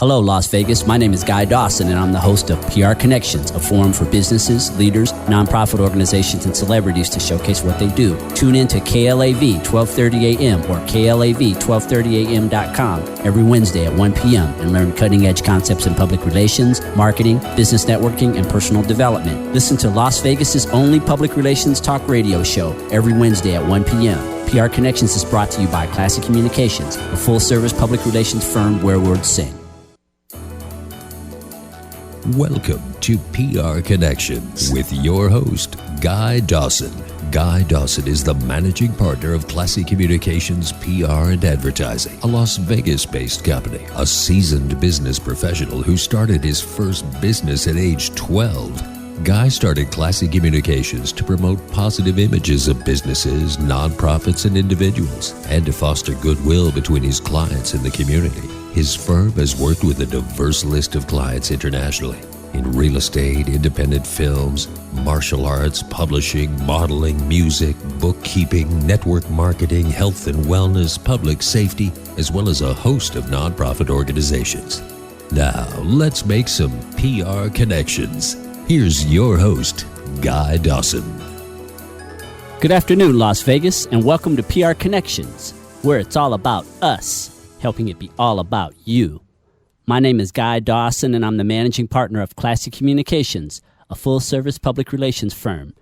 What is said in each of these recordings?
Hello, Las Vegas. My name is Guy Dawson, and I'm the host of PR Connections, a forum for businesses, leaders, nonprofit organizations, and celebrities to showcase what they do. Tune in to KLAV 1230 AM or KLAV1230am.com every Wednesday at 1 p.m. and learn cutting-edge concepts in public relations, marketing, business networking, and personal development. Listen to Las Vegas's only public relations talk radio show every Wednesday at 1 p.m. PR Connections is brought to you by Classic Communications, a full-service public relations firm where words sing. Welcome to PR Connections with your host, Guy Dawson. Guy Dawson is the managing partner of Classic Communications PR and Advertising, a Las Vegas-based company, a seasoned business professional who started his first business at age 12. Guy started Classic Communications to promote positive images of businesses, nonprofits, and individuals, and to foster goodwill between his clients and the community. His firm has worked with a diverse list of clients internationally in real estate, independent films, martial arts, publishing, modeling, music, bookkeeping, network marketing, health and wellness, public safety, as well as a host of nonprofit organizations. Now, let's make some PR connections. Here's your host, Guy Dawson. Good afternoon, Las Vegas, and welcome to PR Connections, where it's all about us, helping it be all about you. My name is Guy Dawson, and I'm the managing partner of Classic Communications, a full-service public relations firm.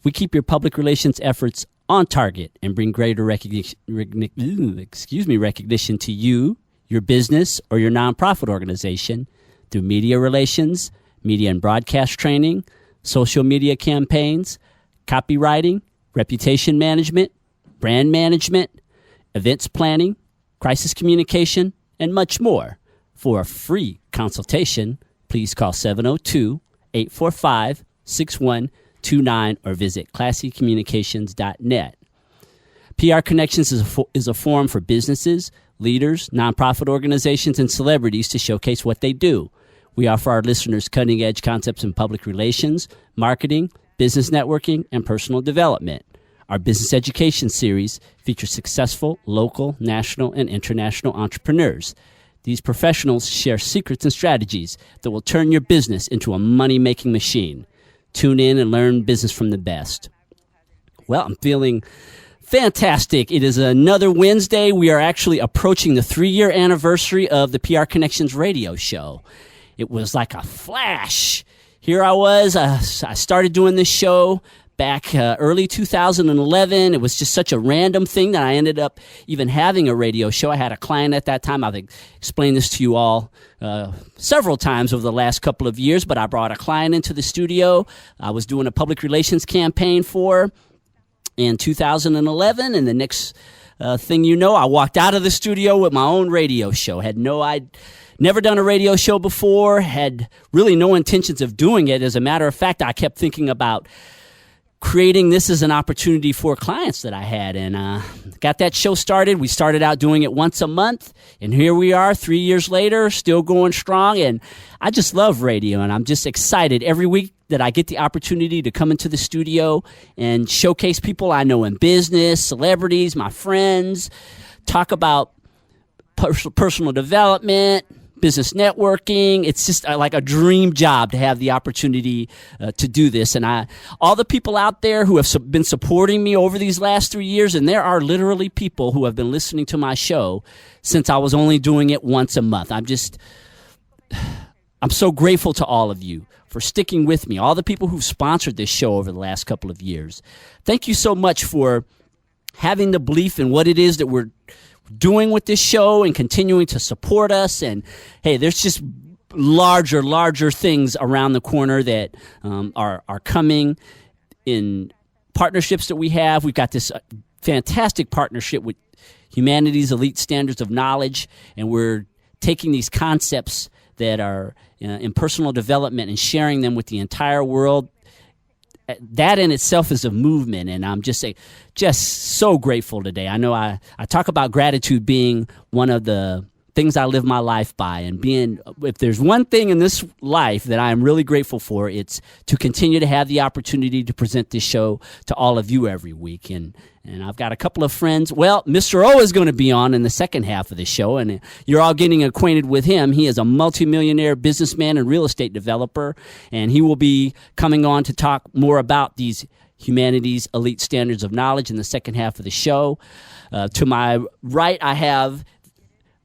We keep your public relations efforts on target and bring greater recognition to you, your business, or your nonprofit organization through media relations, media and broadcast training, social media campaigns, copywriting, reputation management, brand management, events planning, crisis communication, and much more. For a free consultation, please call 702-845-6129 or visit classiccommunications.net. PR Connections is a forum for businesses, leaders, nonprofit organizations, and celebrities to showcase what they do. We offer our listeners cutting-edge concepts in public relations, marketing, business networking, and personal development. Our business education series features successful local, national, and international entrepreneurs. These professionals share secrets and strategies that will turn your business into a money-making machine. Tune in and learn business from the best. Well, I'm feeling fantastic. It is another Wednesday. We are actually approaching the 3-year anniversary of the PR Connections radio show. It was like a flash. Here I was. I started doing this show back early 2011. It was just such a random thing that I ended up even having a radio show. I had a client at that time. I've explained this to you all several times over the last couple of years, but I brought a client into the studio. I was doing a public relations campaign for in 2011, and the next thing you know, I walked out of the studio with my own radio show. I'd never done a radio show before, had really no intentions of doing it. As a matter of fact, I kept thinking about creating this as an opportunity for clients that I had, and got that show started. We started out doing it once a month, and here we are 3 years later, still going strong, and I just love radio, and I'm just excited every week that I get the opportunity to come into the studio and showcase people I know in business, celebrities, my friends, talk about personal development, business networking. It's just like a dream job to have the opportunity to do this. And all the people out there who have been supporting me over these last 3 years, and there are literally people who have been listening to my show since I was only doing it once a month. I'm so grateful to all of you for sticking with me, all the people who've sponsored this show over the last couple of years. Thank you so much for having the belief in what it is that we're doing with this show and continuing to support us. And hey, there's just larger things around the corner that are coming in partnerships that we have. We've got this fantastic partnership with Humanity's Elite Standards of Knowledge, and we're taking these concepts that are in personal development and sharing them with the entire world. That in itself is a movement, and I'm just so grateful today. I know I talk about gratitude being one of the things I live my life by. And if there's one thing in this life that I am really grateful for, it's to continue to have the opportunity to present this show to all of you every week. And I've got a couple of friends. Well, Mr. O is going to be on in the second half of the show, and you're all getting acquainted with him. He is a multimillionaire businessman and real estate developer, and he will be coming on to talk more about these humanities elite standards of knowledge in the second half of the show. To my right, I have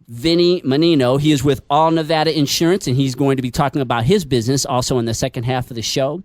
Vinny Menino. He is with All Nevada Insurance, and he's going to be talking about his business also in the second half of the show.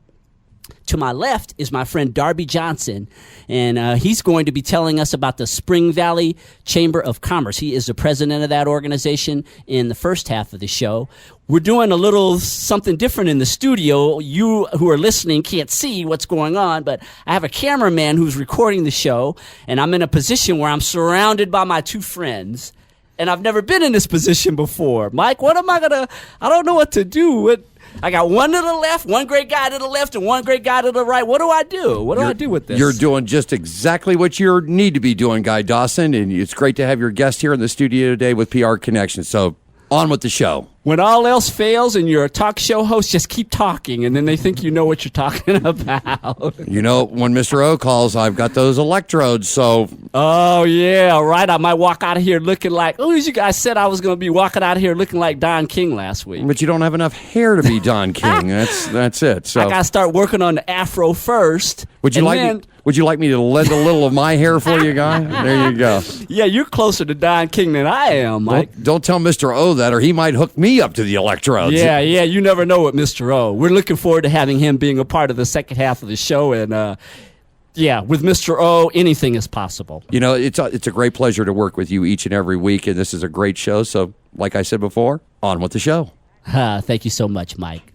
To my left is my friend Darby Johnson, and he's going to be telling us about the Spring Valley Chamber of Commerce. He is the president of that organization in the first half of the show. We're doing a little something different in the studio. You who are listening can't see what's going on, but I have a cameraman who's recording the show, and I'm in a position where I'm surrounded by my two friends. And I've never been in this position before. Mike, what am I I don't know what to do. I got one to the left, one great guy to the left, and one great guy to the right. What do I do? What do I do with this? You're doing just exactly what you need to be doing, Guy Dawson, and it's great to have your guest here in the studio today with PR Connection. So on with the show. When all else fails and you're a talk show host, just keep talking, and then they think you know what you're talking about. You know, when Mr. O calls, I've got those electrodes, so... Oh, yeah, all right. I might walk out of here looking like... Oh, you guys said I was going to be walking out of here looking like Don King last week. But you don't have enough hair to be Don King. That's it. So I got to start working on the afro first. Would you like me to lend a little of my hair for you, Guy? There you go. Yeah, you're closer to Don King than I am, Mike. Don't tell Mr. O that, or he might hook me up to the electrodes. Yeah, you never know with Mr. O. We're looking forward to having him being a part of the second half of the show, and with Mr. O, anything is possible. You know, it's a great pleasure to work with you each and every week, and this is a great show. So, like I said before, on with the show. Thank you so much, Mike.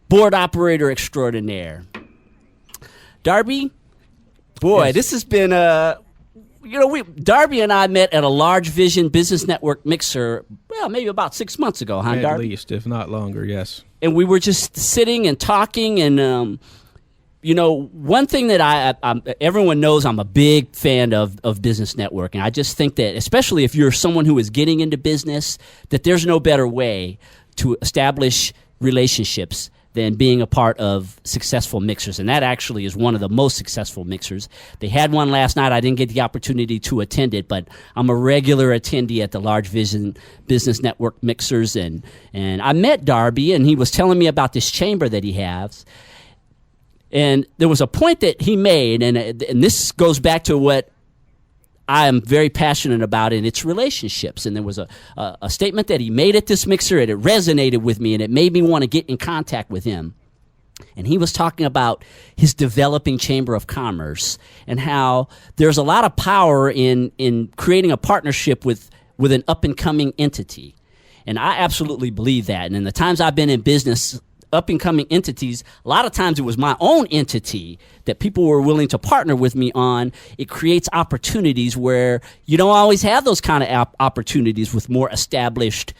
Board operator extraordinaire. Darby, boy, yes. This has been Darby and I met at a Large Vision Business Network mixer, well, maybe about 6 months ago, huh, Darby? At least, if not longer, yes. And we were just sitting and talking, and one thing that everyone knows, I'm a big fan of business networking. I just think that, especially if you're someone who is getting into business, that there's no better way to establish relationships than being a part of successful mixers. And that actually is one of the most successful mixers. They had one last night. I didn't get the opportunity to attend it, but I'm a regular attendee at the Large Vision Business Network mixers. And I met Darby, and he was telling me about this chamber that he has. And there was a point that he made, and this goes back to what I am very passionate about, and it's relationships. And there was a statement that he made at this mixer, and it resonated with me, and it made me want to get in contact with him. And he was talking about his developing Chamber of Commerce and how there's a lot of power in creating a partnership with an up-and-coming entity. And I absolutely believe that. And in the times I've been in business, up-and-coming entities, a lot of times it was my own entity that people were willing to partner with me on. It creates opportunities where you don't always have those kind of opportunities with more established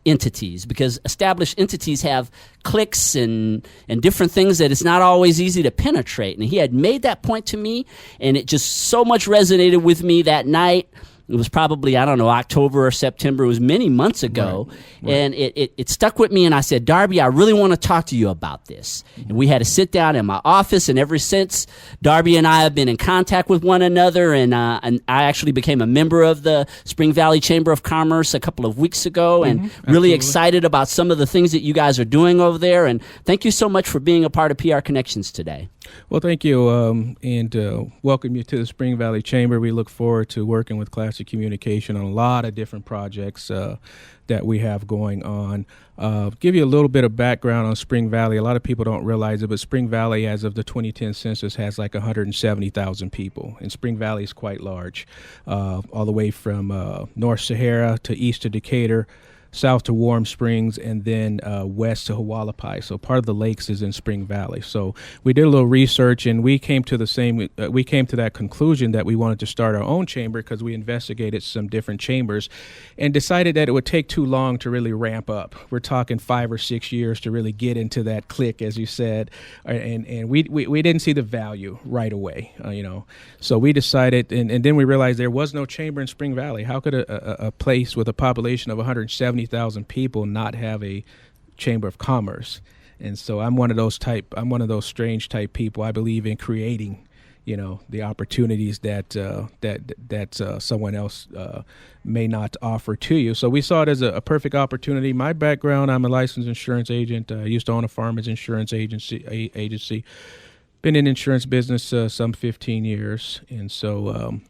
entities, because established entities have cliques and different things that it's not always easy to penetrate. And he had made that point to me, and it just so much resonated with me that night. It was probably, October or September. It was many months ago. Right. And it stuck with me, and I said, Darby, I really want to talk to you about this. Mm-hmm. And we had to sit down in my office, and ever since, Darby and I have been in contact with one another, and I actually became a member of the Spring Valley Chamber of Commerce a couple of weeks ago, and really excited about some of the things that you guys are doing over there. And thank you so much for being a part of PR Connections today. Well, thank you, and welcome you to the Spring Valley Chamber. We look forward to working with Classic Communication on a lot of different projects that we have going on. Give you a little bit of background on Spring Valley. A lot of people don't realize it, but Spring Valley, as of the 2010 census, has like 170,000 people, and Spring Valley is quite large, all the way from North Sahara to east of Decatur. south to Warm Springs, and then west to Hualapai. So part of the lakes is in Spring Valley. So we did a little research, and we came to that conclusion that we wanted to start our own chamber because we investigated some different chambers and decided that it would take too long to really ramp up. We're talking 5 or 6 years to really get into that clique, as you said, and we didn't see the value right away, So we decided, and then we realized there was no chamber in Spring Valley. How could a place with a population of 170,000 people not have a chamber of commerce? And so I'm one of those strange type people. I believe in creating, the opportunities that someone else may not offer to you. So we saw it as a perfect opportunity. My background, I'm a licensed insurance agent. I used to own a farmers insurance agency. Been in insurance business some 15 years, and so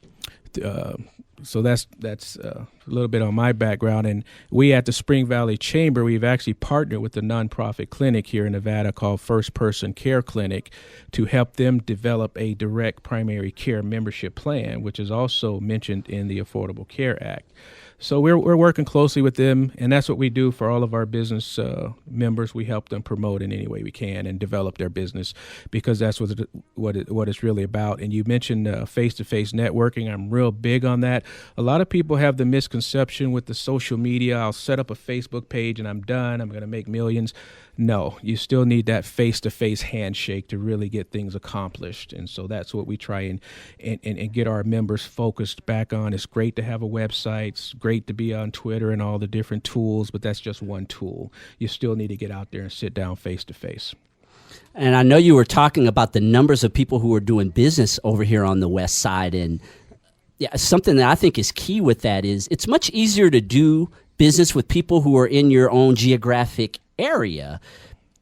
that's a little bit on my background. And we at the Spring Valley Chamber, we've actually partnered with a nonprofit clinic here in Nevada called First Person Care Clinic to help them develop a direct primary care membership plan, which is also mentioned in the Affordable Care Act. So we're working closely with them, and that's what we do for all of our business members. We help them promote in any way we can and develop their business, because that's what it's really about. And you mentioned face-to-face networking. I'm real big on that. A lot of people have the misconception with the social media. I'll set up a Facebook page and I'm done. I'm going to make millions. No, you still need that face-to-face handshake to really get things accomplished. And so that's what we try and get our members focused back on. It's great to have a website. It's great to be on Twitter and all the different tools, but that's just one tool. You still need to get out there and sit down face-to-face. And I know you were talking about the numbers of people who are doing business over here on the West Side. And yeah, something that I think is key with that is it's much easier to do business with people who are in your own geographic area.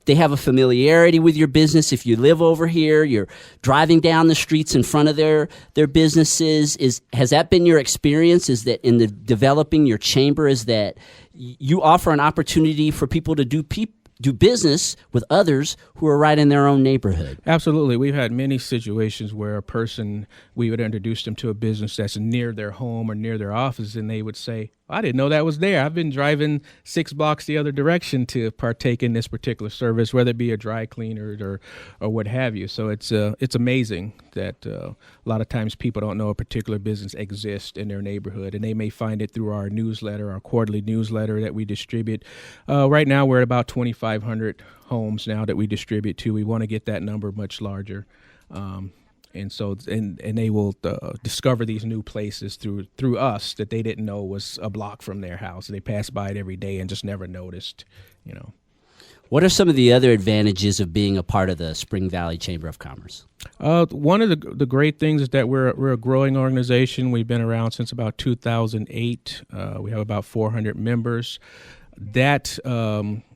They have a familiarity with your business. If you live over here, you're driving down the streets in front of their businesses. Has that been your experience? Is that in the developing your chamber, is that you offer an opportunity for people to do business with others who are right in their own neighborhood? Absolutely. We've had many situations where we would introduce them to a business that's near their home or near their office, and they would say, I didn't know that was there. I've been driving 6 blocks the other direction to partake in this particular service, whether it be a dry cleaner or what have you. So it's amazing that a lot of times people don't know a particular business exists in their neighborhood, and they may find it through our newsletter, our quarterly newsletter that we distribute. Right now we're at about 2,500 homes now that we distribute to. We want to get that number much larger. And so, and they will discover these new places through us that they didn't know was a block from their house. They pass by it every day and just never noticed, What are some of the other advantages of being a part of the Spring Valley Chamber of Commerce? One of the great things is that we're a growing organization. We've been around since about 2008. We have about 400 members. That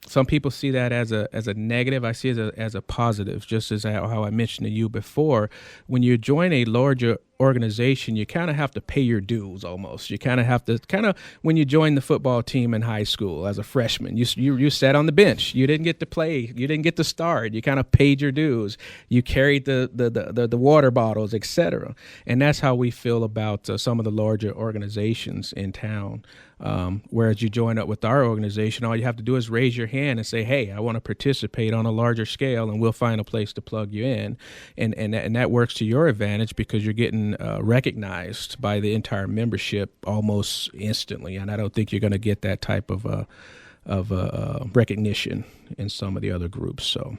some people see that as a negative. I see it as a positive, just as how I mentioned to you before. When you join a larger organization, you kind of have to pay your dues almost. You kind of have to when you join the football team in high school as a freshman, you sat on the bench. You didn't get to play. You didn't get to start. You kind of paid your dues. You carried the water bottles, etc. And that's how we feel about some of the larger organizations in town. Whereas you join up with our organization, all you have to do is raise your hand and say, hey, I want to participate on a larger scale, and we'll find a place to plug you in. And that works to your advantage because you're getting recognized by the entire membership almost instantly. And I don't think you're going to get that type of recognition in some of the other groups. So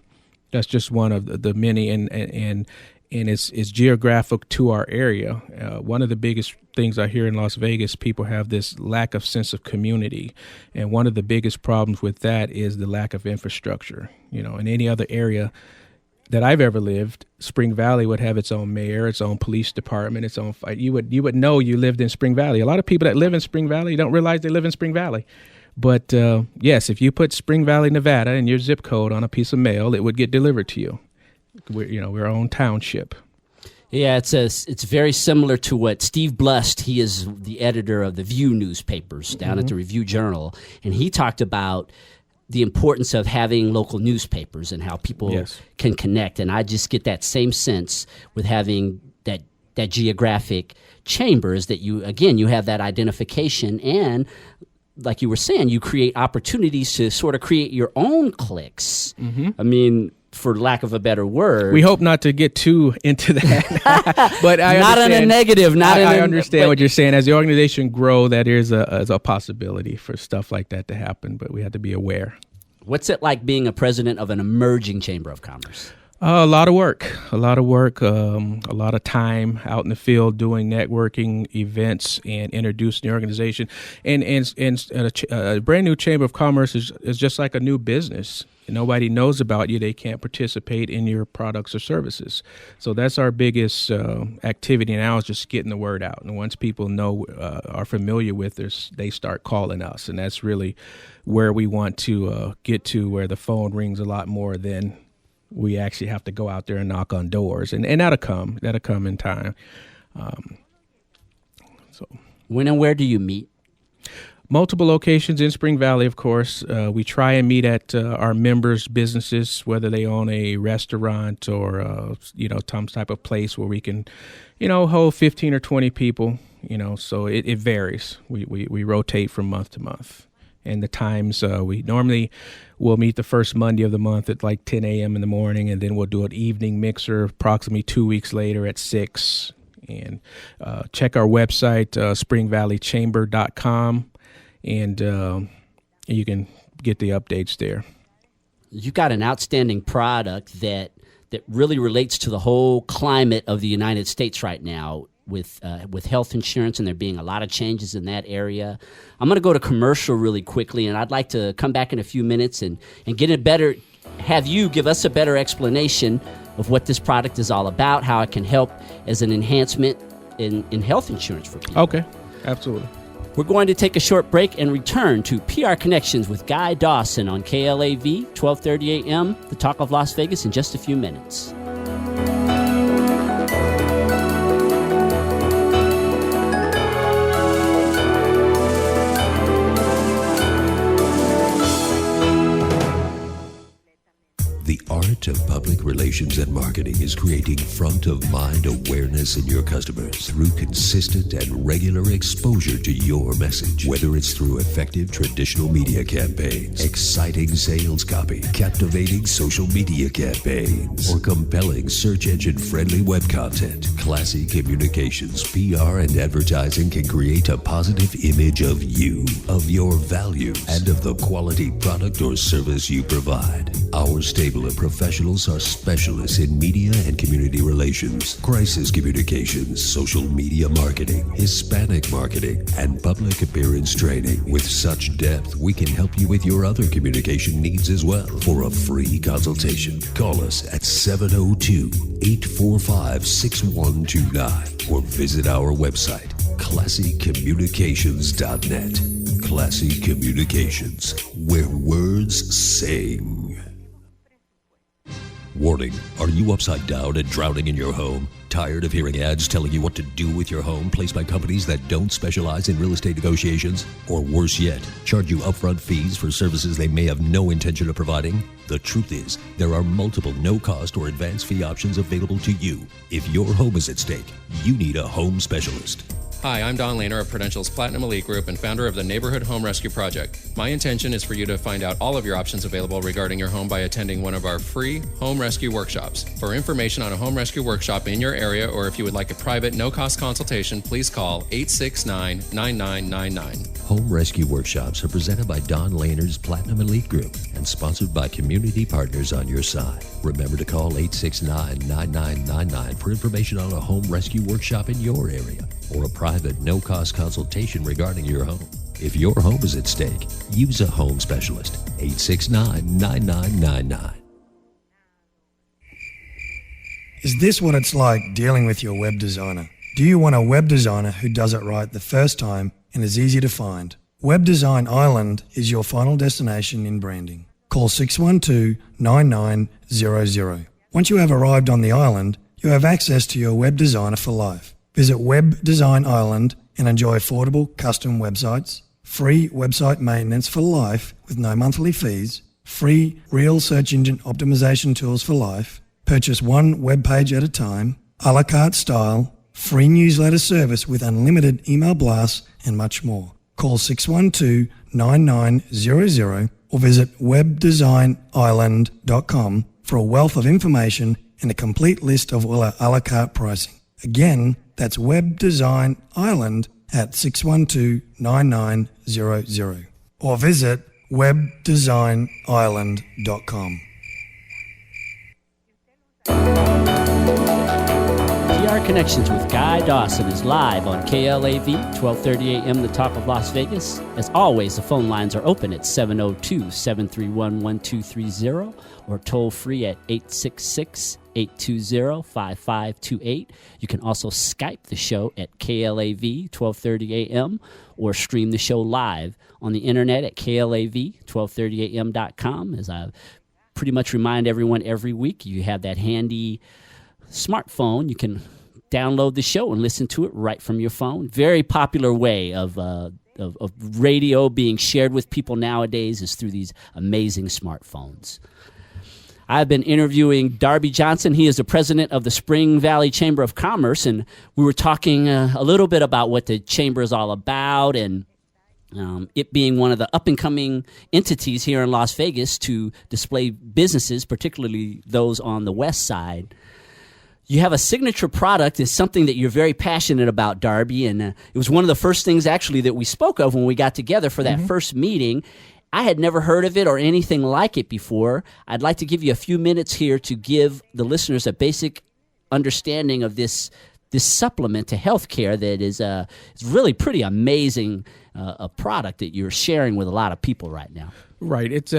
that's just one of the many, and it's geographic to our area. One of the biggest things I hear in Las Vegas, people have this lack of sense of community. And one of the biggest problems with that is the lack of infrastructure. In any other area that I've ever lived, Spring Valley would have its own mayor, its own police department, its own fight. You would know you lived in Spring Valley. A lot of people that live in Spring Valley don't realize they live in Spring Valley. But yes, if you put Spring Valley, Nevada in your zip code on a piece of mail, it would get delivered to you. We're our own township. Yeah, it's very similar to what Steve Blust, he is the editor of the View newspapers down at the Review Journal, and he talked about the importance of having local newspapers and how people can connect. And I just get that same sense with having that geographic chamber, is that you have that identification, and like you were saying, you create opportunities to sort of create your own cliques. I mean, for lack of a better word. We hope not to get too into that, but I not in a negative. I understand what you're saying. As the organization grow, that is a possibility for stuff like that to happen, but we have to be aware. What's it like being a president of an emerging chamber of commerce? A lot of work, a lot of time out in the field doing networking events and introducing the organization. And a brand new chamber of commerce is just like a new business. Nobody knows about you. They can't participate in your products or services. So that's our biggest activity now, is just getting the word out. And once people know, are familiar with us, they start calling us. And that's really where we want to get to, where the phone rings a lot more than we actually have to go out there and knock on doors. And that'll come in time. So when and where do you meet? Multiple locations in Spring Valley, of course. We try and meet at our members' businesses, whether they own a restaurant or, some type of place where we can, hold 15 or 20 people, so it varies. We rotate from month to month. And the times, we normally will meet the first Monday of the month at like 10 a.m. in the morning, and then we'll do an evening mixer approximately 2 weeks later at 6. And check our website, springvalleychamber.com. And you can get the updates there. You got an outstanding product that really relates to the whole climate of the United States right now with health insurance, and there being a lot of changes in that area. I'm going to go to commercial really quickly, and I'd like to come back in a few minutes and have you give us a better explanation of what this product is all about, how it can help as an enhancement in health insurance for people. Okay, absolutely. We're going to take a short break and return to PR Connections with Guy Dawson on KLAV, 1230 a.m., the Talk of Las Vegas, in just a few minutes. The art of public relations and marketing is creating front-of-mind awareness in your customers through consistent and regular exposure to your message. Whether it's through effective traditional media campaigns, exciting sales copy, captivating social media campaigns, or compelling search engine-friendly web content, Classy Communications PR and advertising can create a positive image of you, of your values, and of the quality product or service you provide. Our stable of professionals are specialists in media and community relations, crisis communications, social media marketing, Hispanic marketing, and public appearance training. With such depth, we can help you with your other communication needs as well. For a free consultation, call us at 702-845-6129 or visit our website, classycommunications.net. Classy Communications, where words sing. Warning, are you upside down and drowning in your home? Tired of hearing ads telling you what to do with your home placed by companies that don't specialize in real estate negotiations? Or worse yet, charge you upfront fees for services they may have no intention of providing? The truth is, there are multiple no-cost or advance fee options available to you. If your home is at stake, you need a home specialist. Hi, I'm Don Lehner of Prudential's Platinum Elite Group and founder of the Neighborhood Home Rescue Project. My intention is for you to find out all of your options available regarding your home by attending one of our free home rescue workshops. For information on a home rescue workshop in your area, or if you would like a private, no-cost consultation, please call 869-9999. Home rescue workshops are presented by Don Lehner's Platinum Elite Group and sponsored by community partners on your side. Remember to call 869-9999 for information on a home rescue workshop in your area or a private, no-cost consultation regarding your home. If your home is at stake, use a home specialist. 869-9999. Is this what it's like dealing with your web designer? Do you want a web designer who does it right the first time and is easy to find? Web Design Island is your final destination in branding. Call 612-9900. Once you have arrived on the island, you have access to your web designer for life. Visit Web Design Island and enjoy affordable custom websites, free website maintenance for life with no monthly fees, free real search engine optimization tools for life, purchase one web page at a time, a la carte style, free newsletter service with unlimited email blasts, and much more. call 612-9900 or visit webdesignisland.com for a wealth of information and a complete list of all our a la carte pricing. Again, that's Web Design Island at 612-9900 or visit webdesignisland.com. PR Connections with Guy Dawson is live on KLAV, 1230 a.m., the talk of Las Vegas. As always, the phone lines are open at 702-731-1230 or toll free at 866-820-5528. You can also Skype the show at KLAV, 1230 a.m., or stream the show live on the internet at KLAV1230am.com. As I pretty much remind everyone every week, you have that handy smartphone. You can download the show and listen to it right from your phone. Very popular way of radio being shared with people nowadays is through these amazing smartphones. I've been interviewing Darby Johnson. He is the president of the Spring Valley Chamber of Commerce, and we were talking a little bit about what the chamber is all about and it being one of the up-and-coming entities here in Las Vegas to display businesses, particularly those on the west side. You have a signature product is something that you're very passionate about, Darby, and it was one of the first things actually that we spoke of when we got together for that first meeting. I had never heard of it or anything like it before. I'd like to give you a few minutes here to give the listeners a basic understanding of this supplement to healthcare that is really pretty amazing, a product that you're sharing with a lot of people right now. Right. It's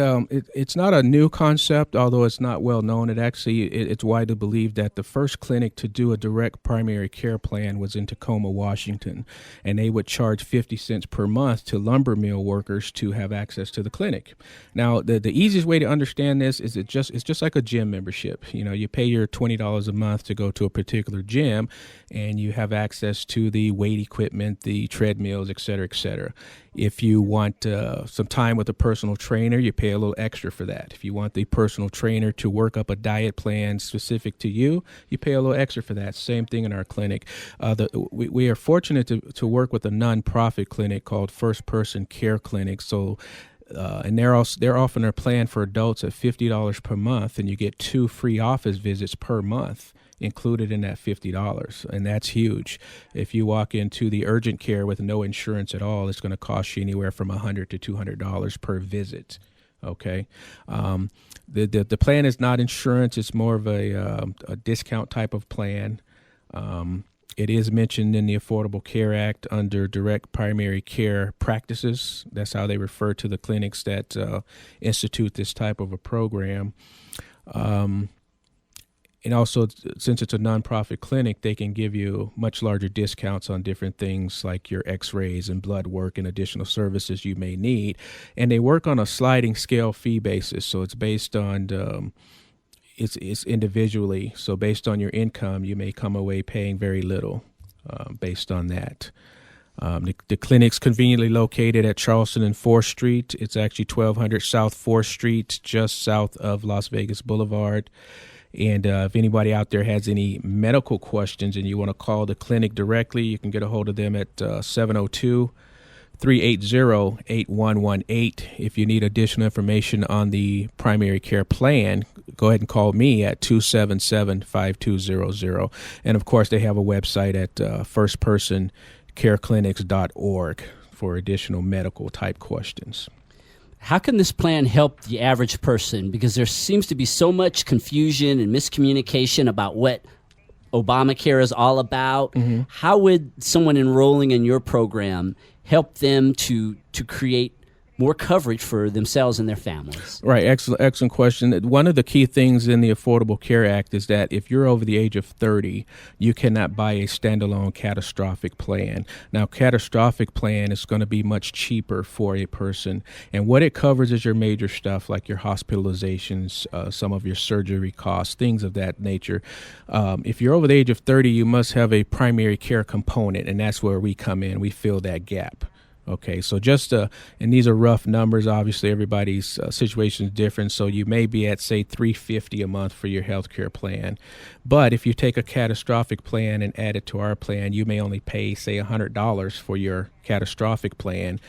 not a new concept, although it's not well known. It's widely believed that the first clinic to do a direct primary care plan was in Tacoma, Washington, and they would charge 50 cents per month to lumber mill workers to have access to the clinic. Now, the easiest way to understand this is it's just like a gym membership. You know, you pay your $20 a month to go to a particular gym, and you have access to the weight equipment, the treadmills, et cetera, et cetera. If you want some time with a personal trainer, you pay a little extra for that. If you want the personal trainer to work up a diet plan specific to you, you pay a little extra for that. Same thing in our clinic. We are fortunate to work with a nonprofit clinic called First Person Care Clinic. So, and they're offering a plan for adults at $50 per month, and you get 2 free office visits per month included in that $50, and that's huge. If you walk into the urgent care with no insurance at all, it's going to cost you anywhere from $100 to $200 per visit. Okay, the plan is not insurance; it's more of a discount type of plan. It is mentioned in the Affordable Care Act under direct primary care practices. That's how they refer to the clinics that institute this type of a program. And also, since it's a nonprofit clinic, they can give you much larger discounts on different things like your x-rays and blood work and additional services you may need. And they work on a sliding scale fee basis. So it's based on, it's individually. So based on your income, you may come away paying very little based on that. The clinic's conveniently located at Charleston and 4th Street. It's actually 1200 South 4th Street, just south of Las Vegas Boulevard. And if anybody out there has any medical questions and you want to call the clinic directly, you can get a hold of them at 702-380-8118. If you need additional information on the primary care plan, go ahead and call me at 277-5200. And, of course, they have a website at firstpersoncareclinics.org for additional medical type questions. How can this plan help the average person? Because there seems to be so much confusion and miscommunication about what Obamacare is all about. Mm-hmm. How would someone enrolling in your program help them to create more coverage for themselves and their families? Right. Excellent question. One of the key things in the Affordable Care Act is that if you're over the age of 30, you cannot buy a standalone catastrophic plan. Now, catastrophic plan is going to be much cheaper for a person. And what it covers is your major stuff like your hospitalizations, some of your surgery costs, things of that nature. If you're over the age of 30, you must have a primary care component, and that's where we come in. We fill that gap. Okay, so just and these are rough numbers. Obviously, everybody's situation is different. So you may be at, say, $350 a month for your healthcare plan, but if you take a catastrophic plan and add it to our plan, you may only pay, say, $100 for your catastrophic plan,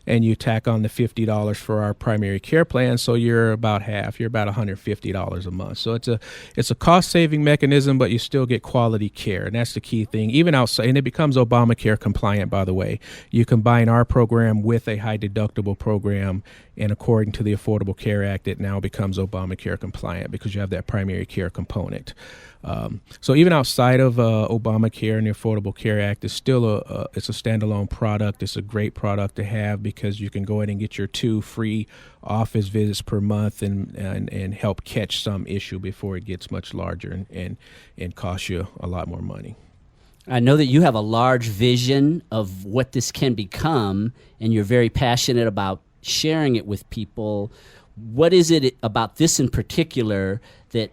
and you tack on the $50 for our primary care plan, so you're about half. You're about $150 a month. So it's a cost-saving mechanism, but you still get quality care, and that's the key thing. Even outside, and it becomes Obamacare compliant, by the way. You combine our program with a high-deductible program, and according to the Affordable Care Act, it now becomes Obamacare compliant because you have that primary care component. So even outside of Obamacare and the Affordable Care Act, it's still it's a standalone product. It's a great product to have because you can go ahead and get your 2 free office visits per month and help catch some issue before it gets much larger and costs you a lot more money. I know that you have a large vision of what this can become, and you're very passionate about sharing it with people. What is it about this in particular that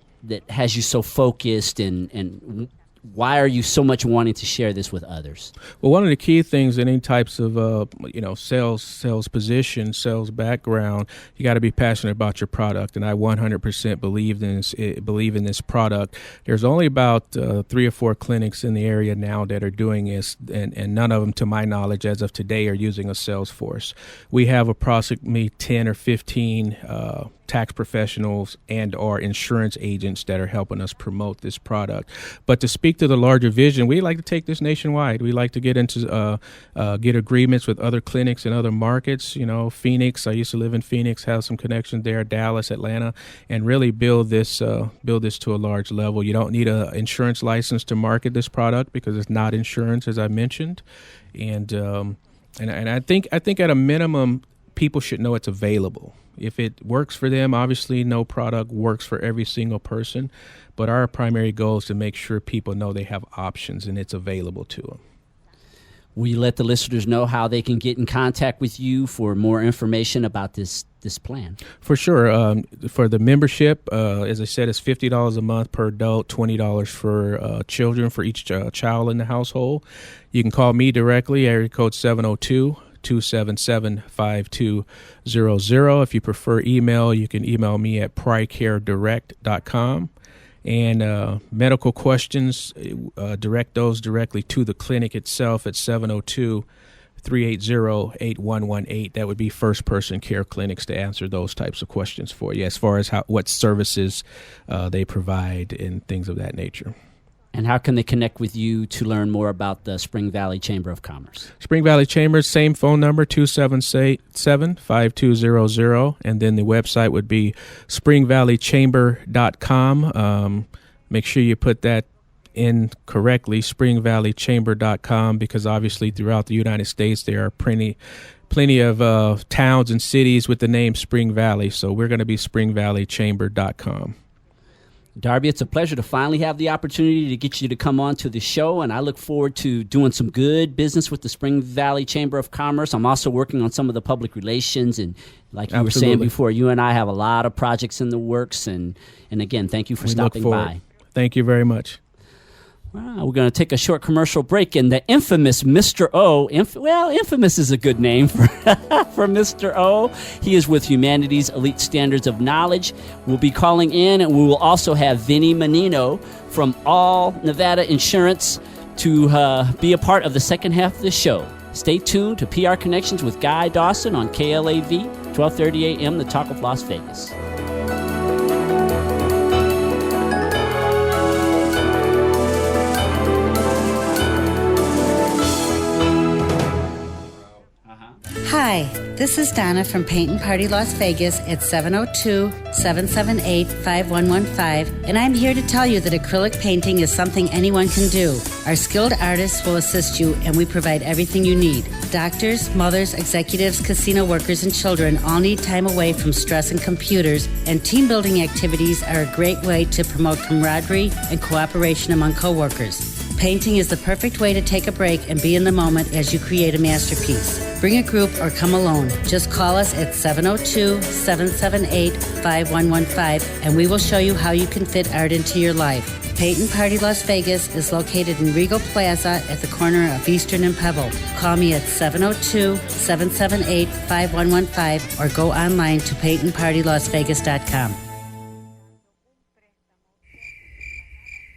has you so focused, and why are you so much wanting to share this with others? Well, one of the key things in any types of sales position, sales background, you got to be passionate about your product, and I 100% believe in this product. There's only about 3 or 4 clinics in the area now that are doing this, and none of them, to my knowledge, as of today, are using a sales force. We have approximately 10 or 15 tax professionals and or insurance agents that are helping us promote this product. But to speak to the larger vision, we like to take this nationwide. We like to get into get agreements with other clinics in other markets. You know, Phoenix. I used to live in Phoenix, have some connections there. Dallas, Atlanta, and really build this to a large level. You don't need an insurance license to market this product because it's not insurance, as I mentioned, and I think at a minimum, people should know it's available. If it works for them, obviously no product works for every single person, but our primary goal is to make sure people know they have options and it's available to them. Will you let the listeners know how they can get in contact with you for more information about this plan? For sure. For the membership, as I said, it's $50 a month per adult, $20 for children, for each child in the household. You can call me directly, area code 702-277-5200. If you prefer email, you can email me at pricaredirect.com. And medical questions, direct those directly to the clinic itself at 702-380-8118. That would be first-person care clinics to answer those types of questions for you as far as what services they provide and things of that nature. And how can they connect with you to learn more about the Spring Valley Chamber of Commerce? Spring Valley Chamber, same phone number, 277-5200, and then the website would be springvalleychamber.com. Make sure you put that in correctly, springvalleychamber.com, because obviously throughout the United States there are plenty of towns and cities with the name Spring Valley, so we're going to be springvalleychamber.com. Darby, it's a pleasure to finally have the opportunity to get you to come on to the show, and I look forward to doing some good business with the Spring Valley Chamber of Commerce. I'm also working on some of the public relations, and like you were saying before, you and I have a lot of projects in the works, and again, thank you for stopping by. Thank you very much. We're going to take a short commercial break, and the infamous Mr. O, infamous is a good name for Mr. O. He is with Humanity's Elite Standards of Knowledge. We'll be calling in, and we will also have Vinny Menino from All Nevada Insurance to be a part of the second half of the show. Stay tuned to PR Connections with Guy Dawson on KLAV, 1230 a.m., The Talk of Las Vegas. Hi, this is Donna from Paint and Party Las Vegas at 702-778-5115, and I'm here to tell you that acrylic painting is something anyone can do. Our skilled artists will assist you, and we provide everything you need. Doctors, mothers, executives, casino workers, and children all need time away from stress and computers, and team-building activities are a great way to promote camaraderie and cooperation among coworkers. Painting is the perfect way to take a break and be in the moment as you create a masterpiece. Bring a group or come alone. Just call us at 702-778-5115 and we will show you how you can fit art into your life. Paint and Party Las Vegas is located in Regal Plaza at the corner of Eastern and Pebble. Call me at 702-778-5115 or go online to paintandpartylasvegas.com.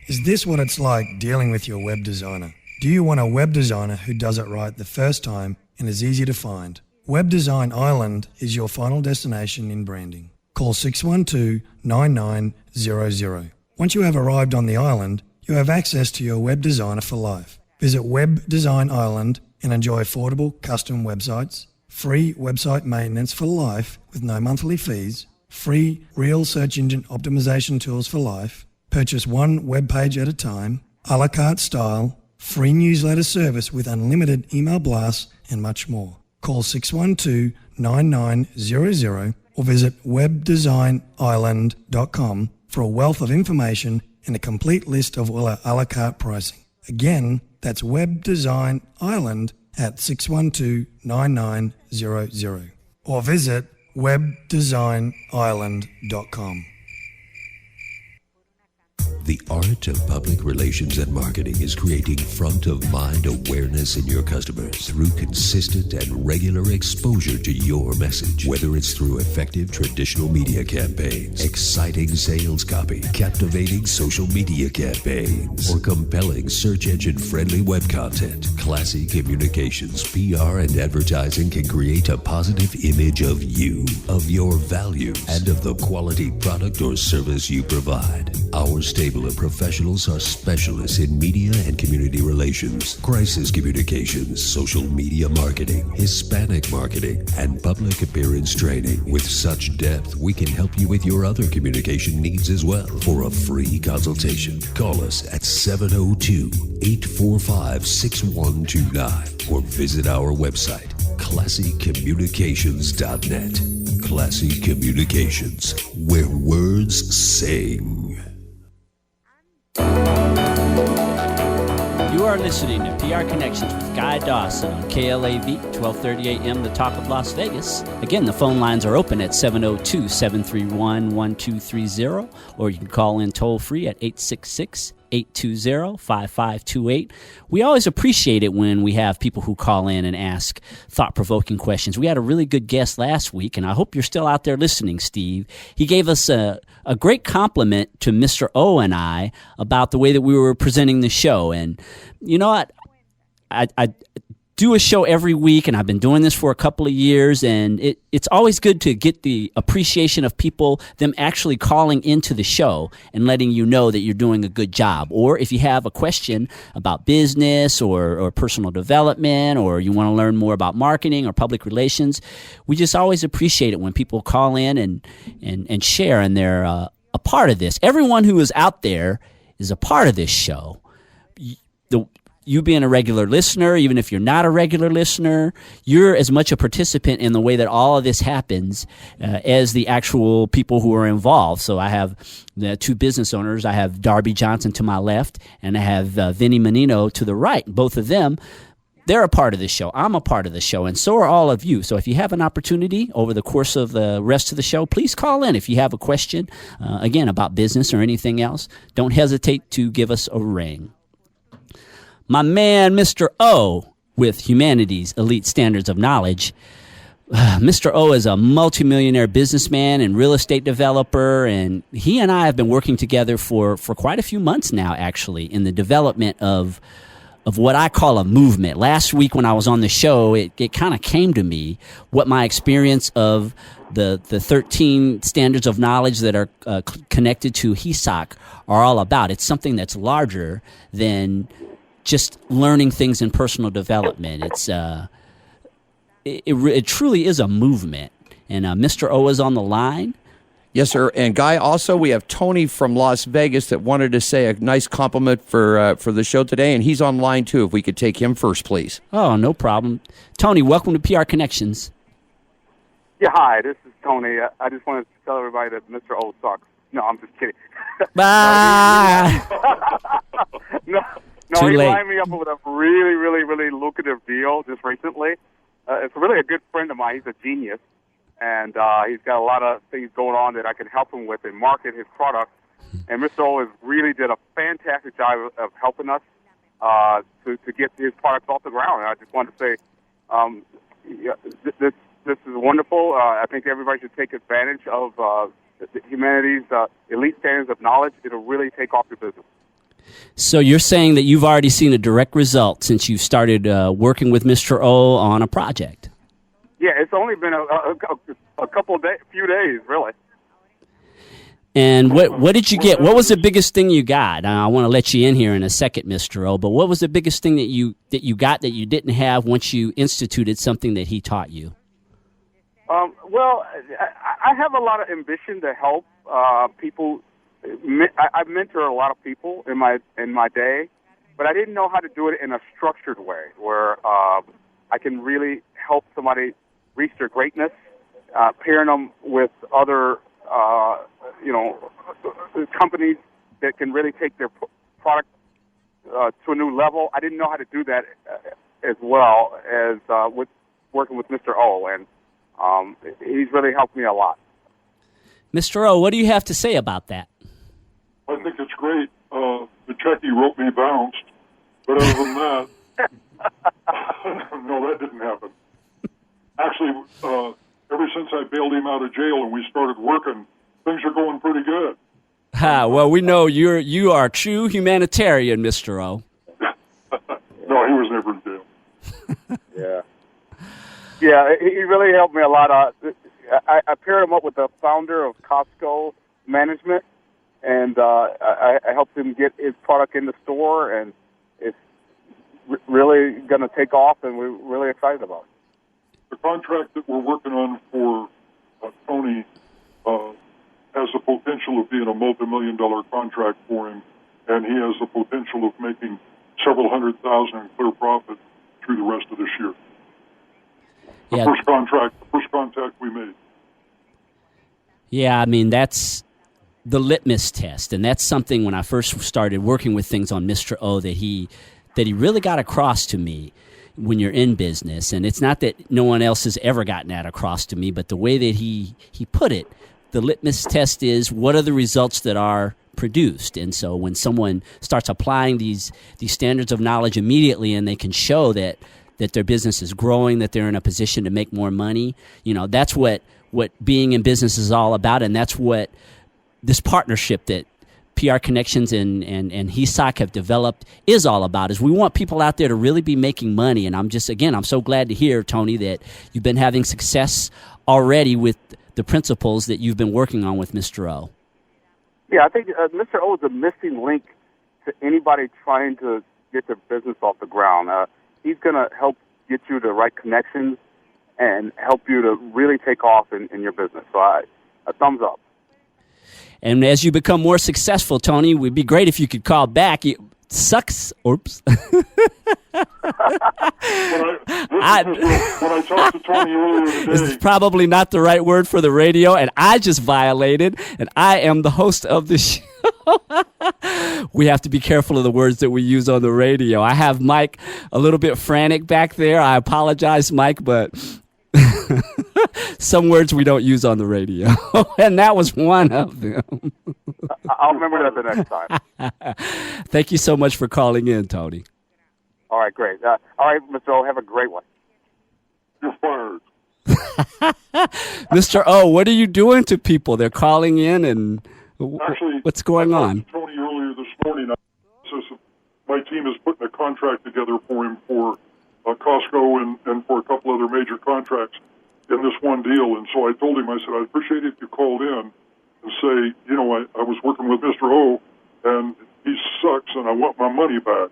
Is this what it's like dealing with your web designer? Do you want a web designer who does it right the first time and is easy to find? Web Design Island is your final destination in branding. Call 612-9900. Once you have arrived on the island, you have access to your web designer for life. Visit Web Design Island and enjoy affordable custom websites, free website maintenance for life with no monthly fees, free real search engine optimization tools for life, purchase one web page at a time, a la carte style, free newsletter service with unlimited email blasts, and much more. Call 612-9900 or visit webdesignisland.com for a wealth of information and a complete list of all our a la carte pricing. Again, that's Web Design Island at 612-9900 or visit webdesignisland.com. The art of public relations and marketing is creating front-of-mind awareness in your customers through consistent and regular exposure to your message. Whether it's through effective traditional media campaigns, exciting sales copy, captivating social media campaigns, or compelling search engine-friendly web content, Classy Communications PR and advertising can create a positive image of you, of your values, and of the quality product or service you provide. Our stable of professionals are specialists in media and community relations, crisis communications, social media marketing, Hispanic marketing, and public appearance training. With such depth, we can help you with your other communication needs as well. For a free consultation, call us at 702-845-6129 or visit our website, classycommunications.net. Classy Communications, where words sing. You are listening to PR Connections with Guy Dawson on KLAV, 1230 AM, the talk of Las Vegas. Again, the phone lines are open at 702-731-1230, or you can call in toll-free at 866-820-5528. We always appreciate it when we have people who call in and ask thought-provoking questions. We had a really good guest last week, and I hope you're still out there listening, Steve. He gave us a great compliment to Mr. O and I about the way that we were presenting the show. And you know what? I do a show every week, and I've been doing this for a couple of years, and it's always good to get the appreciation of people, them actually calling into the show and letting you know that you're doing a good job. Or if you have a question about business or personal development, or you want to learn more about marketing or public relations, we just always appreciate it when people call in and share, and they're a part of this. Everyone who is out there is a part of this show. You being a regular listener, even if you're not a regular listener, you're as much a participant in the way that all of this happens as the actual people who are involved. So I have the two business owners. I have Darby Johnson to my left, and I have Vinny Menino to the right. Both of them, they're a part of the show. I'm a part of the show, and so are all of you. So if you have an opportunity over the course of the rest of the show, please call in if you have a question, again, about business or anything else. Don't hesitate to give us a ring. My man, Mr. O, with Humanity's Elite Standards of Knowledge. Mr. O is a multimillionaire businessman and real estate developer, and he and I have been working together for quite a few months now, actually, in the development of what I call a movement. Last week when I was on the show, it kind of came to me what my experience of the 13 standards of knowledge that are connected to HESOC are all about. It's something that's larger than just learning things in personal development. It truly is a movement. And Mr. O is on the line. Yes, sir. And Guy, also we have Tony from Las Vegas that wanted to say a nice compliment for the show today, and he's on line too. If we could take him first, please. Oh, no problem. Tony, welcome to PR Connections. Yeah, hi. This is Tony. I just wanted to tell everybody that Mr. O sucks. No, I'm just kidding. Bye. No, Too he late. lined me up with a really, really, really lucrative deal just recently. It's really a good friend of mine. He's a genius, and he's got a lot of things going on that I can help him with and market his product. And Mr. O really did a fantastic job of helping us to get his products off the ground. And I just wanted to say this is wonderful. I think everybody should take advantage of humanity's elite standards of knowledge. It'll really take off your business. So you're saying that you've already seen a direct result since you started working with Mr. O on a project? Yeah, it's only been a couple of few days, really. And what did you get? What was the biggest thing you got? I want to let you in here in a second, Mr. O, but what was the biggest thing that you got that you didn't have once you instituted something that he taught you? Well, I have a lot of ambition to help people. I mentor a lot of people in my day, but I didn't know how to do it in a structured way where I can really help somebody reach their greatness, pairing them with other companies that can really take their product to a new level. I didn't know how to do that as well as with working with Mr. O, and he's really helped me a lot. Mr. O, what do you have to say about that? I think it's great. The check he wrote me bounced, but other than that, no, that didn't happen. Actually, ever since I bailed him out of jail and we started working, things are going pretty good. Well, we know you are a true humanitarian, Mr. O. No, he was never in jail. Yeah, he really helped me a lot. I paired him up with the founder of Costco Management, and I helped him get his product in the store, and it's really going to take off, and we're really excited about it. The contract that we're working on for Tony has the potential of being a multi-million-dollar contract for him, and he has the potential of making several $100,000 in clear profit through the rest of this year. The first contact we made. Yeah, I mean, that's the litmus test, and that's something when I first started working with things on Mr. O that he really got across to me when you're in business. And it's not that no one else has ever gotten that across to me, but the way that he put it, the litmus test is what are the results that are produced. And so when someone starts applying these standards of knowledge immediately and they can show that their business is growing, that they're in a position to make more money, that's what being in business is all about. And that's what this partnership that PR Connections and HESOC have developed is all about, is we want people out there to really be making money. And I'm so glad to hear, Tony, that you've been having success already with the principles that you've been working on with Mr. O. Yeah, I think Mr. O is a missing link to anybody trying to get their business off the ground. He's going to help get you the right connections and help you to really take off in your business. So a thumbs up. And as you become more successful, Tony, it would be great if you could call back. Sucks. Oops. When I talked to Tony earlier today, this is probably not the right word for the radio, and I just violated, and I am the host of the show. We have to be careful of the words that we use on the radio. I have Mike a little bit frantic back there. I apologize, Mike, but some words we don't use on the radio, and that was one of them. I'll remember that the next time. Thank you so much for calling in, Tony. All right, great. All right, Mr. O, have a great one. you're fired. Mr. O, what are you doing to people? They're calling in, and Actually, what's going I on? talked to Tony earlier this morning. My team is putting a contract together for him for Costco and for a couple other major contracts in this one deal. And so I told him, I said, I'd appreciate it if you called in and say, I was working with Mr. O, and he sucks, and I want my money back.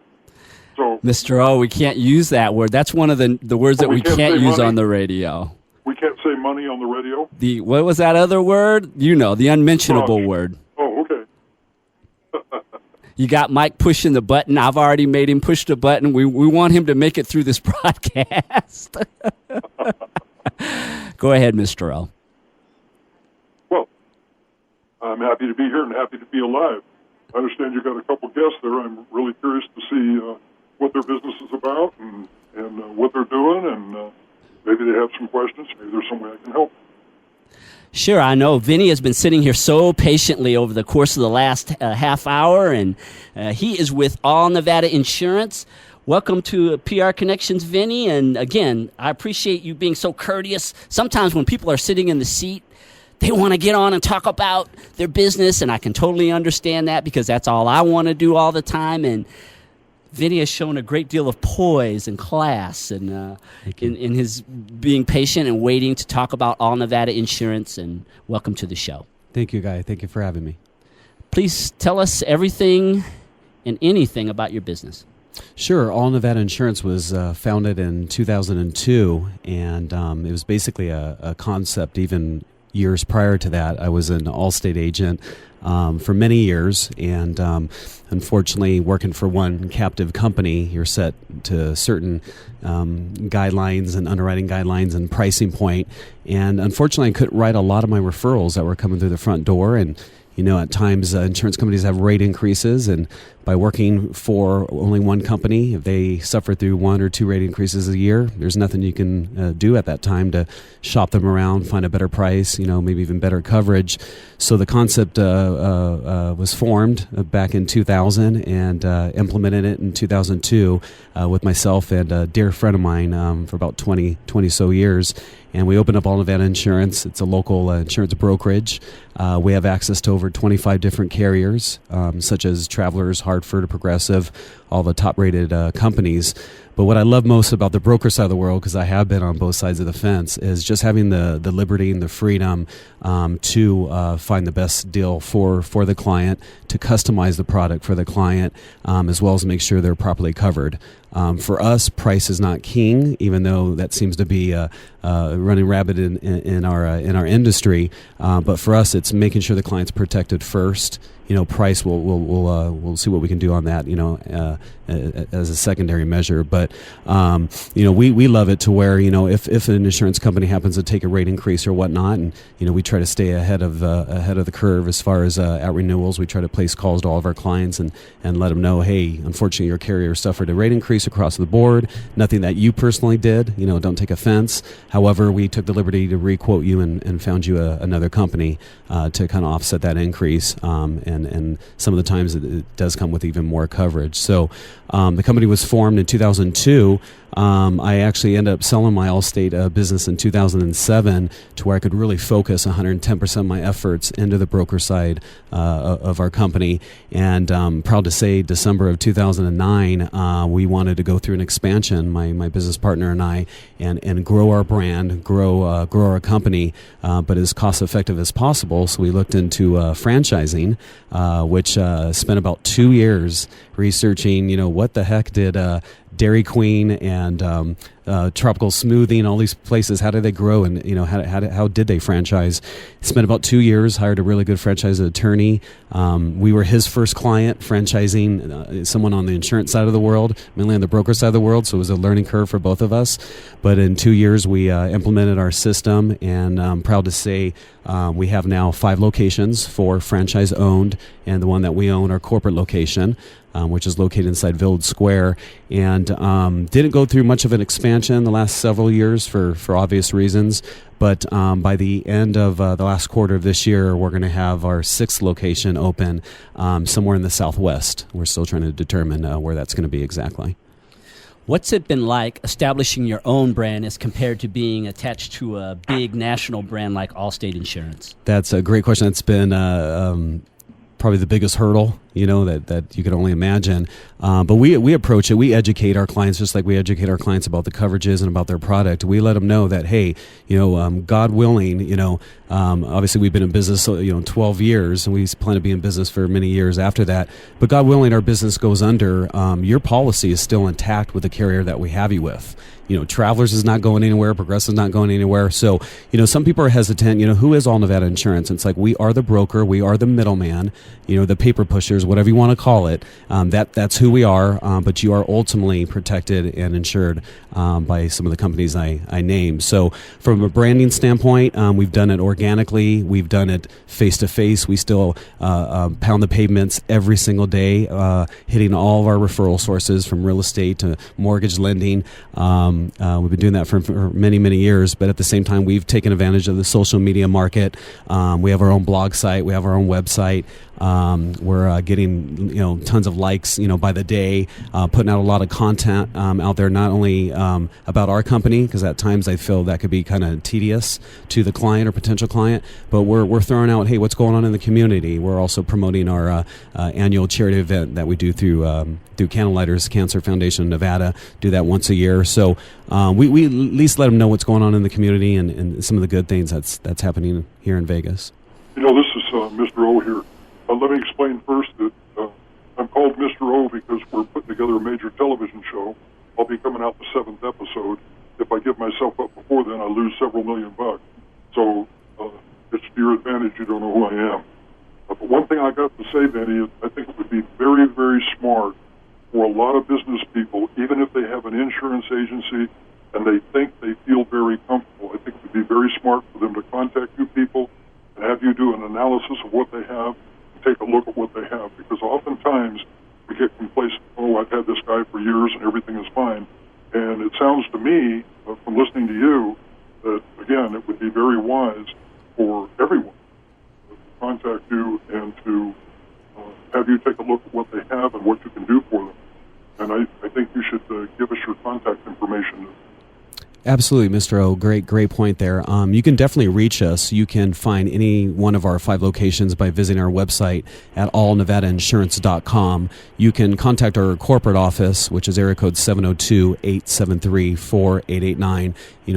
So, Mr. O, we can't use that word. That's one of the words that we can't use on the radio. We can't say money on the radio? What was that other word? The unmentionable word. Oh, okay. You got Mike pushing the button. I've already made him push the button. We want him to make it through this broadcast. Go ahead, Mr. O. Well, I'm happy to be here and happy to be alive. I understand you got a couple guests there. I'm really curious to see what their business is about and what they're doing, and maybe they have some questions. Maybe there's some way I can help. Sure, I know. Vinny has been sitting here so patiently over the course of the last half hour, and he is with All Nevada Insurance. Welcome to PR Connections, Vinny. And again, I appreciate you being so courteous. Sometimes when people are sitting in the seat, they want to get on and talk about their business, and I can totally understand that because that's all I want to do all the time. And Vinny has shown a great deal of poise and class and in his being patient and waiting to talk about All Nevada Insurance. And welcome to the show. Thank you, Guy. Thank you for having me. Please tell us everything and anything about your business. Sure. All Nevada Insurance was founded in 2002, and it was basically a concept even years prior to that. I was an Allstate agent for many years, and unfortunately, working for one captive company, you're set to certain guidelines and underwriting guidelines and pricing point. And unfortunately, I couldn't write a lot of my referrals that were coming through the front door. And at times insurance companies have rate increases, and by working for only one company, if they suffer through 1 or 2 rate increases a year, there's nothing you can do at that time to shop them around, find a better price, maybe even better coverage. So the concept was formed back in 2000 and implemented it in 2002 with myself and a dear friend of mine for about 20 so years. And we opened up All Nevada Insurance. It's a local insurance brokerage. We have access to over 25 different carriers, such as Travelers, Hartford, Progressive, all the top-rated companies. But what I love most about the broker side of the world, because I have been on both sides of the fence, is just having the liberty and the freedom to find the best deal for the client, to customize the product for the client, as well as make sure they're properly covered. For us, price is not king, even though that seems to be running rampant in our industry. But for us, it's making sure the client's protected first. Price, we'll see what we can do on that, as a secondary measure. But, we love it to where, if an insurance company happens to take a rate increase or whatnot, and, we try to stay ahead of the curve as far as at renewals. We try to place calls to all of our clients and let them know, hey, unfortunately, your carrier suffered a rate increase across the board. Nothing that you personally did, don't take offense. However, we took the liberty to re-quote you and found you another company to kind of offset that increase. And some of the times it does come with even more coverage. So the company was formed in 2002. I actually ended up selling my Allstate business in 2007 to where I could really focus 110% of my efforts into the broker side of our company. And proud to say, December of 2009, we wanted to go through an expansion, my business partner and I, and grow our brand, grow our company, but as cost effective as possible. So we looked into franchising, which spent about 2 years researching, what the heck did Dairy Queen and Tropical Smoothie and all these places, how did they grow, and how did they franchise? Spent about 2 years, hired a really good franchise attorney. We were his first client, franchising someone on the insurance side of the world, mainly on the broker side of the world, so it was a learning curve for both of us. But in 2 years, we implemented our system, and I'm proud to say we have now 5 locations, 4 franchise owned, and the one that we own, our corporate location, which is located inside Village Square, and didn't go through much of an expansion the last several years for obvious reasons. But by the end of the last quarter of this year, we're going to have our 6th location open somewhere in the Southwest. We're still trying to determine where that's going to be exactly. What's it been like establishing your own brand as compared to being attached to a big national brand like Allstate Insurance? That's a great question. It's been probably the biggest hurdle, that you can only imagine. But we approach it. We educate our clients just like we educate our clients about the coverages and about their product. We let them know that, hey, God willing, obviously we've been in business, 12 years, and we plan to be in business for many years after that. But God willing, our business goes under. Your policy is still intact with the carrier that we have you with. Travelers is not going anywhere. Progressive is not going anywhere. So, some people are hesitant. Who is All Nevada Insurance? It's like, we are the broker. We are the middleman. The paper pushers. whatever you want to call it. That's who we are, but you are ultimately protected and insured by some of the companies I named. So from a branding standpoint, we've done it organically. We've done it face-to-face. We still pound the pavements every single day, hitting all of our referral sources from real estate to mortgage lending. We've been doing that for many, many years, but at the same time, we've taken advantage of the social media market. We have our own blog site. We have our own website. We're getting tons of likes by the day, putting out a lot of content out there, not only about our company, because at times I feel that could be kind of tedious to the client or potential client, but we're throwing out, hey, what's going on in the community. We're also promoting our annual charity event that we do through Candlelighters Cancer Foundation in Nevada. Do that once a year. So we at least let them know what's going on in the community and some of the good things that's happening here in Vegas. This is Mr. O here. Let me explain first that I'm called Mr. O because we're putting together a major television show. I'll be coming out the 7th episode. If I give myself up before then, I lose several $1 million. So it's to your advantage you don't know who I am. But one thing I got to say, Benny, is I think it would be very, very smart for a lot of business people, even if they have an insurance agency and they think they feel very comfortable, I think it would be very smart for them to contact you people and have you do an analysis of what they have, take a look at what they have, because oftentimes we get complacent. Oh, I've had this guy for years and everything is fine. And it sounds to me, from listening to you, that, again, it would be very wise for everyone to contact you and to have you take a look at what they have and what you can do for them. And I think you should give us your contact information. Absolutely, Mr. O. Great point there. You can definitely reach us. You can find any one of our 5 locations by visiting our website at allnevadainsurance.com. You can contact our corporate office, which is area code 702-873-4889.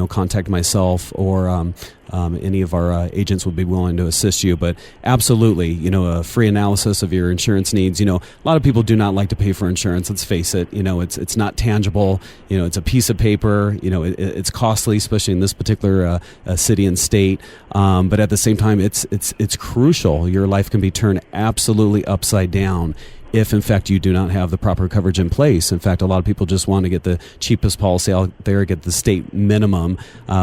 Contact myself or any of our agents would be willing to assist you. But absolutely, a free analysis of your insurance needs. A lot of people do not like to pay for insurance. Let's face it. It's not tangible. It's a piece of paper. It's costly, especially in this particular city and state. But at the same time, it's crucial. Your life can be turned absolutely upside down if, in fact, you do not have the proper coverage in place. In fact, a lot of people just want to get the cheapest policy out there, get the state minimum,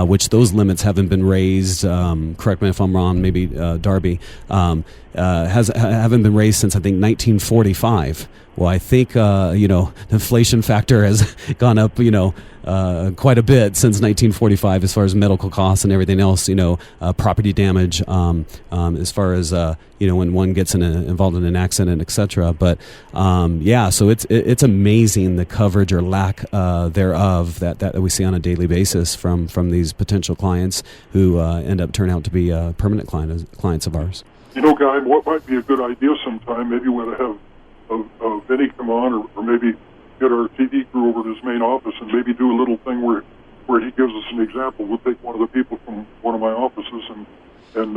which those limits haven't been raised. Correct me if I'm wrong, maybe Darby, haven't been raised since, I think, 1945. Well, I think, the inflation factor has gone up, quite a bit since 1945 as far as medical costs and everything else, property damage, as far as, when one gets involved in an accident, etc. But, so it's amazing the coverage or lack thereof that we see on a daily basis from these potential clients who end up turning out to be permanent clients of ours. Guy, what might be a good idea sometime, maybe we ought to have Vinny come on or maybe get our TV crew over to his main office and maybe do a little thing where he gives us an example. We'll take one of the people from one of my offices and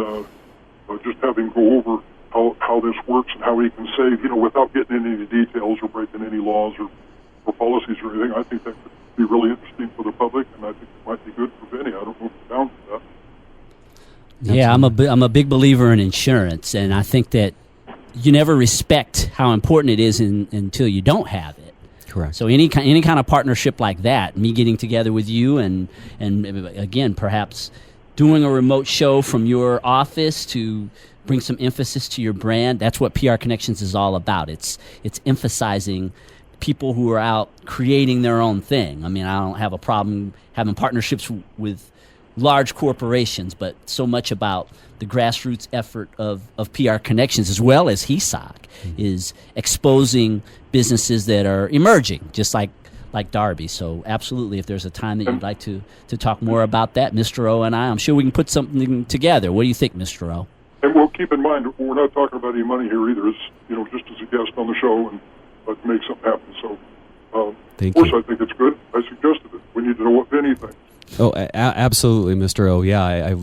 just have him go over how this works and how he can save, without getting into any details or breaking any laws or policies or anything. I think that could be really interesting for the public, and I think it might be good for Vinny. I don't know if you're down for that. Yeah, I'm a big believer in insurance, and I think that you never respect how important it is until you don't have it. Correct. So any kind of partnership like that, me getting together with you and again, perhaps doing a remote show from your office to bring some emphasis to your brand, that's what PR Connections is all about. It's emphasizing people who are out creating their own thing. I mean, I don't have a problem having partnerships with large corporations, but so much about the grassroots effort of PR Connections as well as HESOC is exposing businesses that are emerging, just like Darby. So absolutely, if there's a time that you'd like to talk more about that, Mr. O and I'm sure we can put something together. What do you think, Mr. O? And we'll keep in mind, we're not talking about any money here either. It's, just as a guest on the show and to make something happen. So, of course, I think it's good. I suggested it. We need to know what Vinny thinks. Oh, absolutely, Mr. O. Yeah, I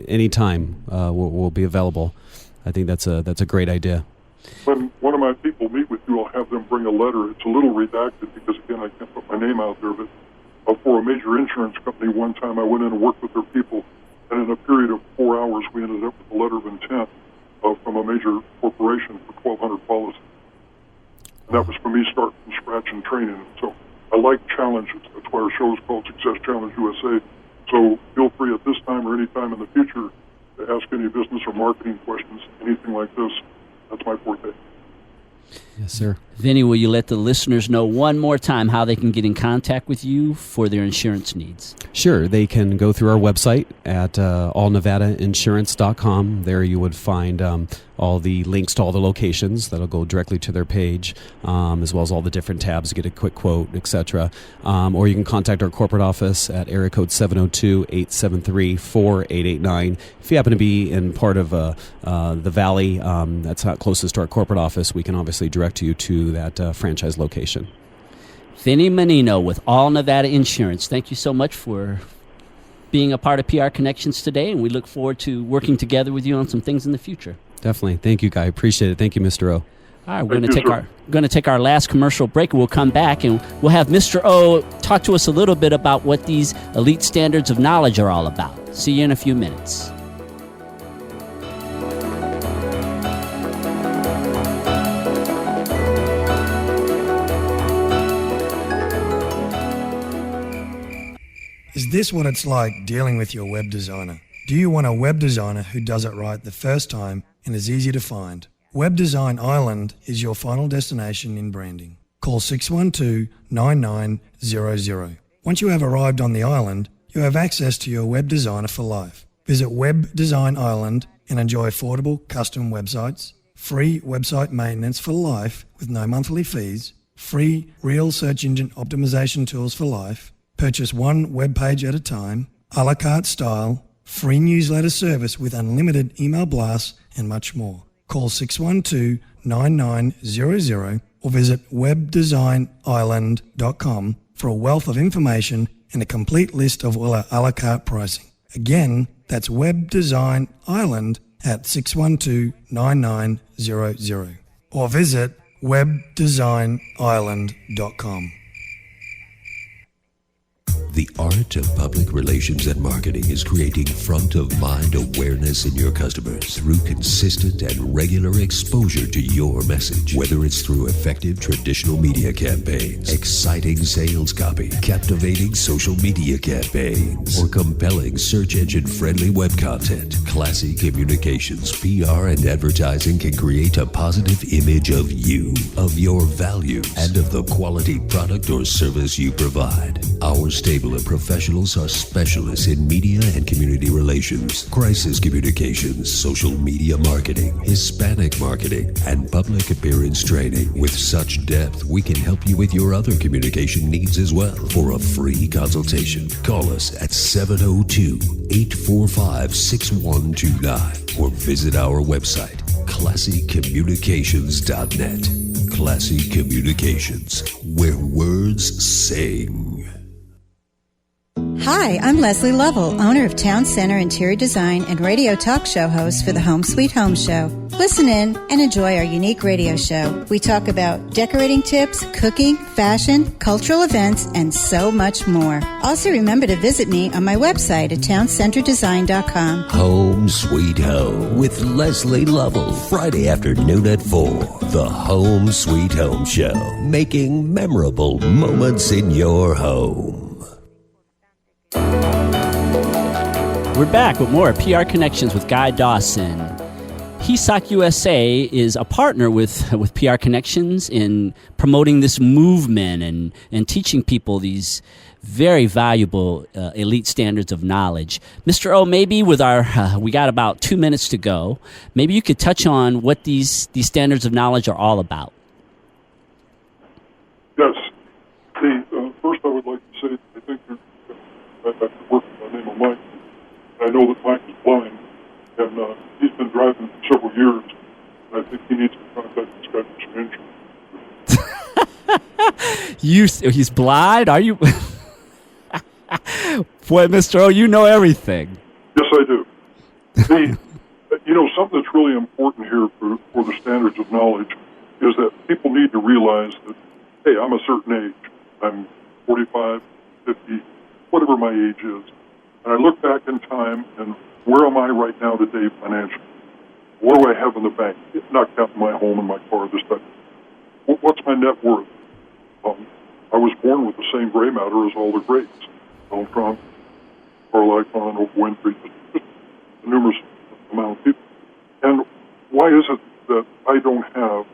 anytime we'll be available. I think that's a great idea. When one of my people meet with you, I'll have them bring a letter. It's a little redacted because, again, I can't put my name out there, but for a major insurance company, one time I went in and worked with their people, and in a period of 4 hours, we ended up with a letter of intent from a major corporation for 1,200 policies. And that was for me starting from scratch and training. So I like challenges. That's why our show is called Success Challenge USA. So feel free at this time or any time in the future to ask any business or marketing questions, anything like this. That's my forte. Yes, sir. Vinny, will you let the listeners know one more time how they can get in contact with you for their insurance needs? Sure. They can go through our website at allnevadainsurance.com. There you would find all the links to all the locations. That'll go directly to their page, as well as all the different tabs to get a quick quote, etc. Or you can contact our corporate office at area code 702-873-4889. If you happen to be in part of the Valley that's not closest to our corporate office, we can obviously direct you to that franchise location. Vinny Menino with All Nevada Insurance. Thank you so much for being a part of PR Connections today, and we look forward to working together with you on some things in the future. Definitely. Thank you, Guy. Appreciate it. Thank you, Mr. O. All right, we're going to take our last commercial break, and we'll come back, and we'll have Mr. O talk to us a little bit about what these elite standards of knowledge are all about. See you in a few minutes. Is this what it's like dealing with your web designer? Do you want a web designer who does it right the first time and is easy to find? Web Design Island is your final destination in branding. Call 612-9900. Once you have arrived on the island, you have access to your web designer for life. Visit Web Design Island and enjoy affordable custom websites, free website maintenance for life with no monthly fees, free real search engine optimization tools for life, purchase one web page at a time, a la carte style, free newsletter service with unlimited email blasts, and much more. Call 612-9900 or visit webdesignisland.com for a wealth of information and a complete list of all our a la carte pricing. Again, that's Web Design Island at 612-9900 or visit webdesignisland.com. The art of public relations and marketing is creating front-of-mind awareness in your customers through consistent and regular exposure to your message. Whether it's through effective traditional media campaigns, exciting sales copy, captivating social media campaigns, or compelling search engine-friendly web content, Classy Communications PR and advertising can create a positive image of you, of your values, and of the quality product or service you provide. Our stable of professionals are specialists in media and community relations, crisis communications, social media marketing, Hispanic marketing, and public appearance training. With such depth, we can help you with your other communication needs as well. For a free consultation, call us at 702-845-6129 or visit our website, classycommunications.net. Classy Communications, where words sing. Hi, I'm Leslie Lovell, owner of Town Center Interior Design and radio talk show host for the Home Sweet Home Show. Listen in and enjoy our unique radio show. We talk about decorating tips, cooking, fashion, cultural events, and so much more. Also remember to visit me on my website at towncenterdesign.com. Home Sweet Home with Leslie Lovell, Friday afternoon at 4. The Home Sweet Home Show, making memorable moments in your home. We're back with more PR Connections with Guy Dawson. HESOC USA is a partner with PR Connections in promoting this movement and teaching people these very valuable elite standards of knowledge. Mr. O, maybe with our we got about 2 minutes to go, maybe you could touch on what these standards of knowledge are all about. Yes. First I would like to say I think I've been working on the name of Mike. I know that Mike is blind, and he's been driving for several years. And I think he needs to contact this guy for some insurance. He's blind? Are you? Boy, Mr. O, you know everything. Yes, I do. Something that's really important here for the standards of knowledge is that people need to realize that, hey, I'm a certain age. I'm 45, 50, whatever my age is. And I look back in time, and where am I right now today financially? What do I have in the bank? Not counting my home and my car, this type. what's my net worth? I was born with the same gray matter as all the greats. Donald Trump, Carl Icahn, Oprah Winfrey, just a numerous amount of people. And why is it that I don't have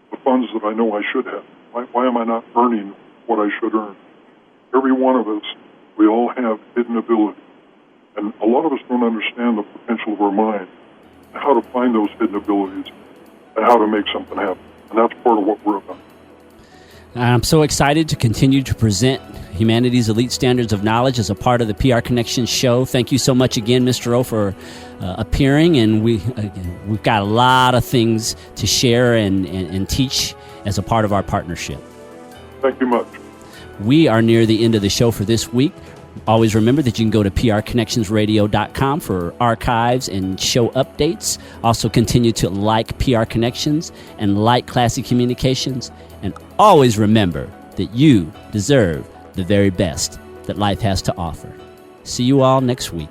the funds that I know I should have? Why am I not earning what I should earn? Every one of us, we all have hidden ability. And a lot of us don't understand the potential of our mind, and how to find those hidden abilities, and how to make something happen. And that's part of what we're about. I'm so excited to continue to present humanity's elite standards of knowledge as a part of the PR Connections show. Thank you so much again, Mr. O, for appearing. And we've got a lot of things to share and teach as a part of our partnership. Thank you much. We are near the end of the show for this week. Always remember that you can go to prconnectionsradio.com for archives and show updates. Also continue to like PR Connections and like Classic Communications. And always remember that you deserve the very best that life has to offer. See you all next week.